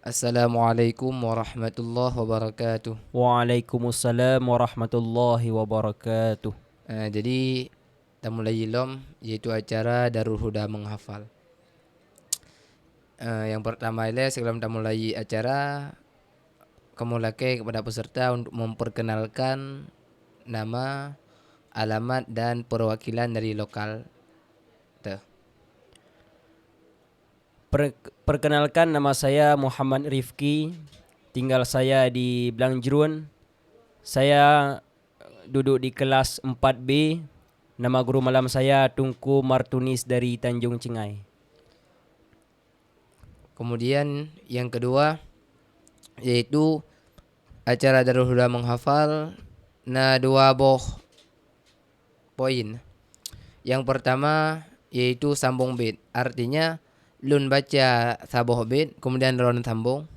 Assalamualaikum warahmatullahi wabarakatuh. Waalaikumsalam warahmatullahi wabarakatuh. Jadi kita mulai ilom yaitu acara Darul Huda menghafal. Yang pertama ini sebelum kita mulai acara, kamu laki kepada peserta untuk memperkenalkan nama, alamat dan perwakilan dari lokal. Tuh. Perkenalkan, nama saya Muhammad Rifki. Tinggal saya di Blangjerun. Saya duduk di kelas 4B. Nama guru malam saya Tunku Martunis dari Tanjung Cingai. Kemudian yang kedua yaitu acara Darul Huda menghafal dua boh poin. Yang pertama yaitu sambung bait. Artinya lun baca saboh bait kemudian ron sambung.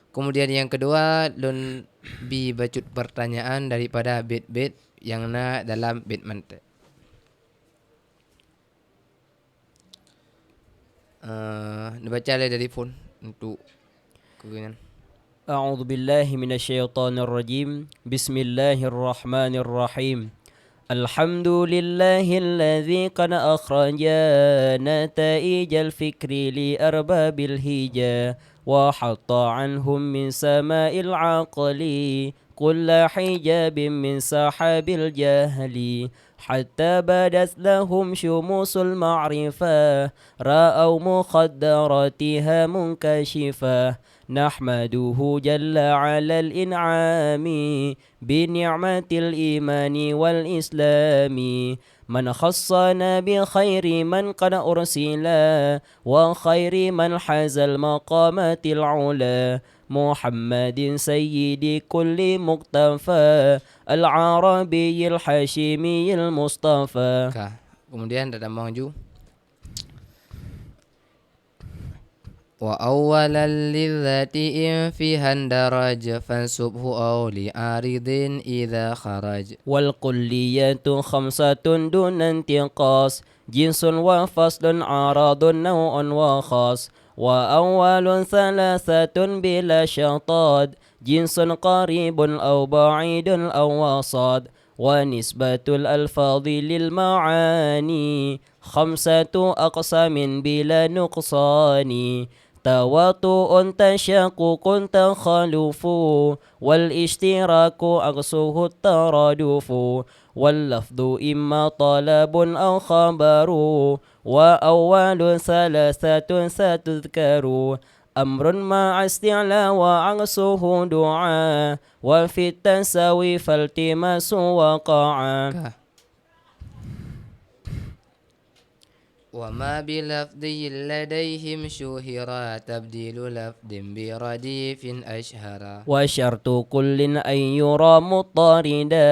Kemudian yang kedua lun bi bacut pertanyaan daripada bait-bait yang dalam bait mante. Dibaca dari phone untuk keginian. A'udzu billahi minasyaitonir rajim. Bismillahirrahmanirrahim. الحمد لله الذي قد أخرج نتائج الفكر لأرباب الهجا وحط عنهم من سماء العقل كل حجاب من سحاب الجهل حتى بدت لهم شموس المعرفة رأوا مخدراتها منكشفة نحمده جل على الإنعام بنعمة الإيمان والإسلام من خصنا بخير من قد أرسلا وخير من حاز المقامات العلا محمد سيد كل مقتفى العربي الحاشمي المصطفى. Kemudian ada maju. وأولا للذات إن فيها اندرج فانسبه أو لعارض إذا خرج. والكلية خمسة دون انتقاص جنس وفصل أعراض نوع وخاص وأول ثلاثة بلا شطاد جنس قريب أو بعيد أو وسط ونسبة الألفاظ للمعاني خمسة أقسام بلا نقصان تواطؤ تشاقق تخالف والاشتراك أقصه الترادف واللفظ إما طلب أو خبر وأول ثلاثة ستذكر أمر مع استعلاء وعكسه دعاء وفي التساوي فالتماس وقعا. وما بلفظي لديهم شهرا تبديل لفظ برديف أشهرا. وشرط كل أن يرى مضطردا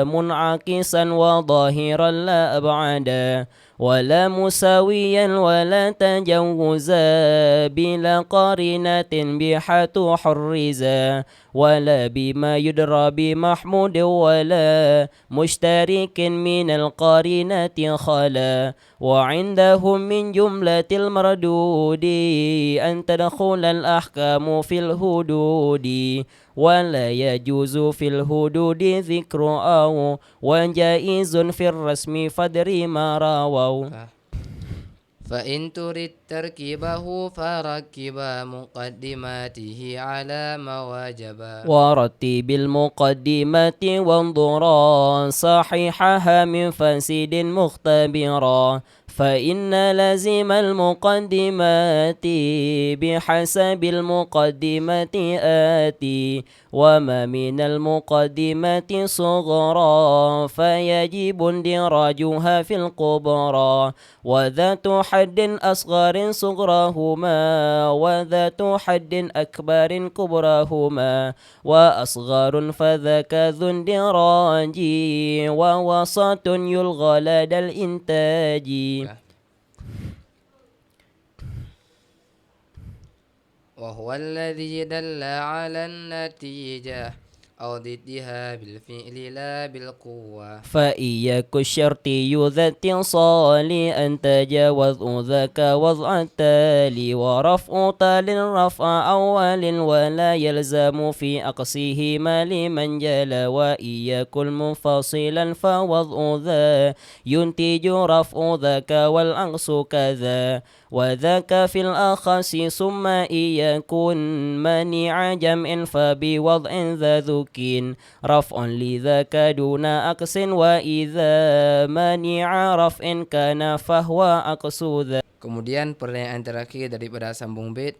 منعكسا وظاهرا لا أبعدا ولا مساويا ولا تجوزا بلا قارنة بحت حرزا ولا بما يدرى بمحمود ولا مشترك من القارنة خلا وعندهم من جملة المردود أن تدخل الأحكام في الحدود ولا يجوز في الحدود ذكر أو وجائز في الرسم فدر ما رووا. فإن تريد تركيبه فركب مقدماته على ما وجب ورتب المقدمات وانظرا صحيحها من فاسد مختبرا فإن لازم المقدمات بحسب المقدمة آتي وما من المقدمات صغرى فيجب اندراجها في الكبرى وذات حد أصغر صغرهما وذات حد أكبر كبرهما وأصغر فذاك ذو اندراج ووسط يلغى لدى الإنتاج. وهو الذي دل على النتيجة أو ضدها بالفعل لا بالقوة. فإياك الشرطي ذا اتصال أن تجاوز ذاك وضع التالي ورفع طال رفع أول ولا يلزم في أقصيهما لمن جل وإياك المنفصلا فوضع ذا ينتج رفع ذاك والعكس كذا وذاك في الأخص ثم إياكن منع جمع فبوضع ذا ذكين رفع لذاك دون أقص وإذا منع رفع كان فهو أقص ذا. Kemudian pertanyaan terakhir daripada sambung bait.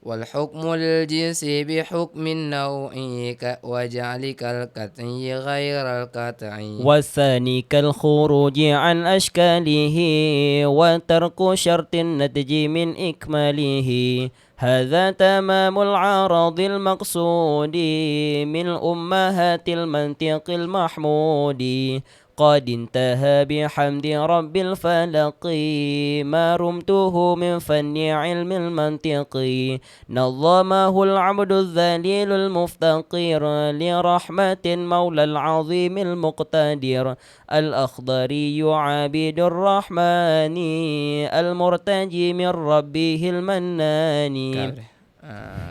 والحكم الجنس بحكم النوع وجعلك القطعي غير القطعي. والثاني كالخروج عن أشكاله وترك شرط النتج من إكماله هذا تمام العرض المقصود من أمهات المنطق المحمود قد انتهى بحمد رب الفلق ما رمته من فن علم المنطق نظمه العبد الذليل المفتقر لرحمة مولى العظيم المقتدر الأخضري عابد الرحمن المرتجي من ربه المنان.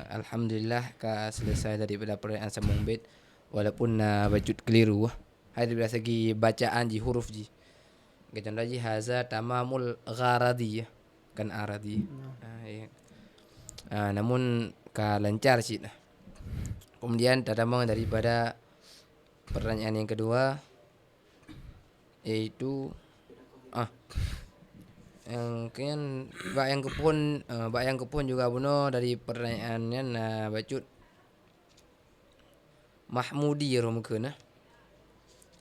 Alhamdulillah ka selesai daripada pertanyaan sambung bait walaupun bajut keliru. Hari dari segi bacaan ji huruf ji. Gajan lagi haza tamamul gharadi kan aradi. Ya. Namun ka lancar sih. Kemudian tadamang daripada pertanyaan yang kedua yaitu yang yang kepun juga buno dari pertanyaannya bacut Mahmudi mungkin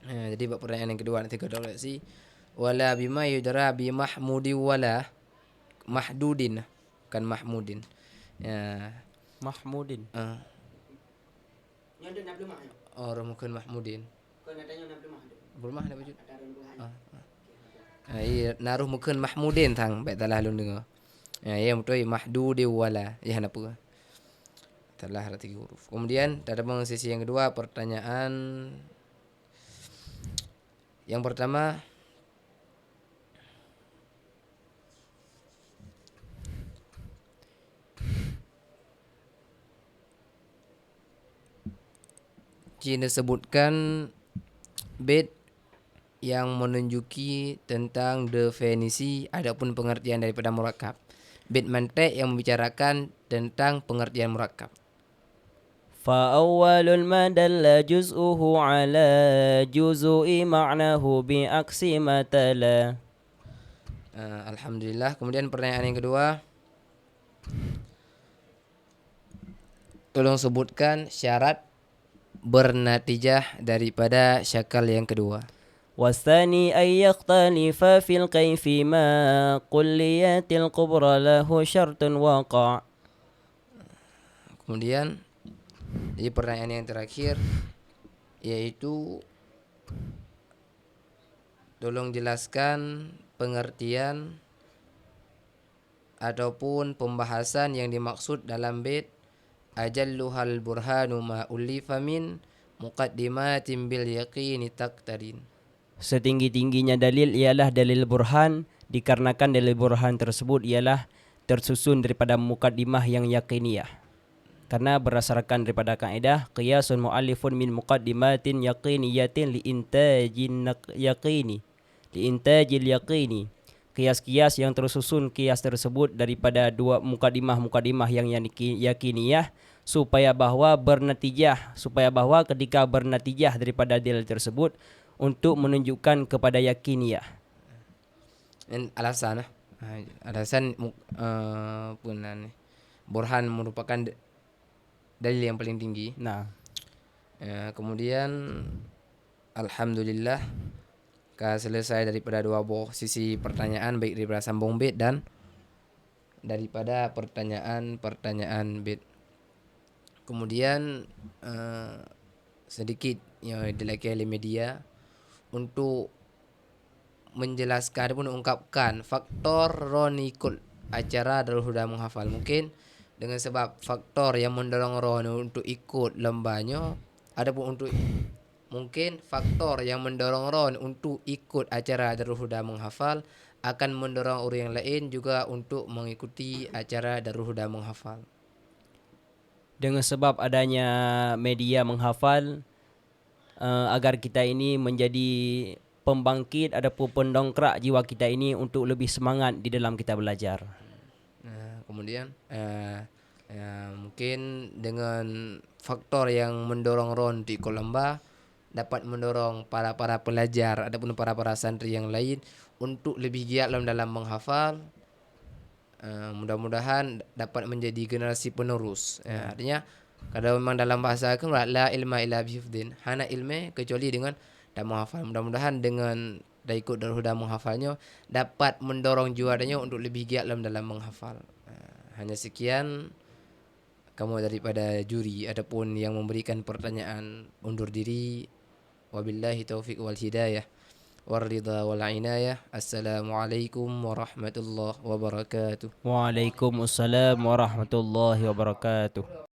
jadi pertanyaan yang kedua nanti kita lihat sih wala bima yudra bi mahmudi wala mahdudin kan mahmudin ya Mahmudin mungkin mahmudin belum ada bacut iya naruh mungkin mahmudin thang baik talah lun dengar ya betul mahdudi wala ya apa telah ada 3 huruf. Kemudian ada sisi yang kedua pertanyaan yang pertama Cina sebutkan bait yang menunjuki tentang definisi adapun pengertian daripada murakkab. Bait mantiq yang membicarakan tentang pengertian murakkab. فأول ما دل جزءه على جزء معناه بعكس ما تلا. Alhamdulillah. Kemudian pertanyaan yang kedua, tolong sebutkan syarat bernatijah daripada syakal yang kedua. والثاني أن يختلف في الكيف ما قليات الكبرى له شرط واقع. Kemudian jadi pertanyaan yang terakhir yaitu tolong jelaskan pengertian ataupun pembahasan yang dimaksud dalam bait ajalluhal burhanu ma ulifa min muqaddimatin bil yaqini taqtarin. Setinggi-tingginya dalil ialah dalil burhan dikarenakan dalil burhan tersebut ialah tersusun daripada mukaddimah yang yakiniyah. Karena berdasarkan daripada kaedah qiyasun mu'allifun min muqaddimatin yaqiniyatin liintajil yaqini. Qiyas-qiyas yang tersusun qiyas tersebut daripada 2 muqaddimah yang yakiniyah supaya bahawa ketika bernatijah daripada dalil tersebut untuk menunjukkan kepada yakiniyah. Dan alasan burhan merupakan dalil yang paling tinggi. Nah, kemudian alhamdulillah selesai daripada 2 buah sisi pertanyaan baik daripada sambung bait dan daripada pertanyaan bait. Kemudian sedikit yang dilaki oleh media untuk menjelaskan ataupun mengungkapkan faktor ronikul acara Darul Huda menghafal. Mungkin dengan sebab faktor yang mendorong Ron untuk ikut lembanya, adapun untuk mungkin faktor yang mendorong Ron untuk ikut acara Darul Huda menghafal akan mendorong orang yang lain juga untuk mengikuti acara Darul Huda menghafal. Dengan sebab adanya media menghafal, agar kita ini menjadi pembangkit ataupun pendongkrak jiwa kita ini untuk lebih semangat di dalam kita belajar. Nah, kemudian mungkin dengan faktor yang mendorong Ron di Kolamba dapat mendorong para pelajar ataupun para santri yang lain untuk lebih giat dalam menghafal. Mudah-mudahan dapat menjadi generasi penerus. Artinya kalau memang dalam bahasa kan la ilma illa bihifdin, hana ilmu kecuali dengan dan menghafal. Mudah-mudahan dengan dah ikut Darul Huda menghafalnya dapat mendorong juaranya untuk lebih giat dalam menghafal. Hanya sekian kamu daripada juri ataupun yang memberikan pertanyaan undur diri. Wabillahi taufiq wal hidayah warridha wal inayah. Assalamualaikum warahmatullahi wabarakatuh. Waalaikumsalam warahmatullahi wabarakatuh.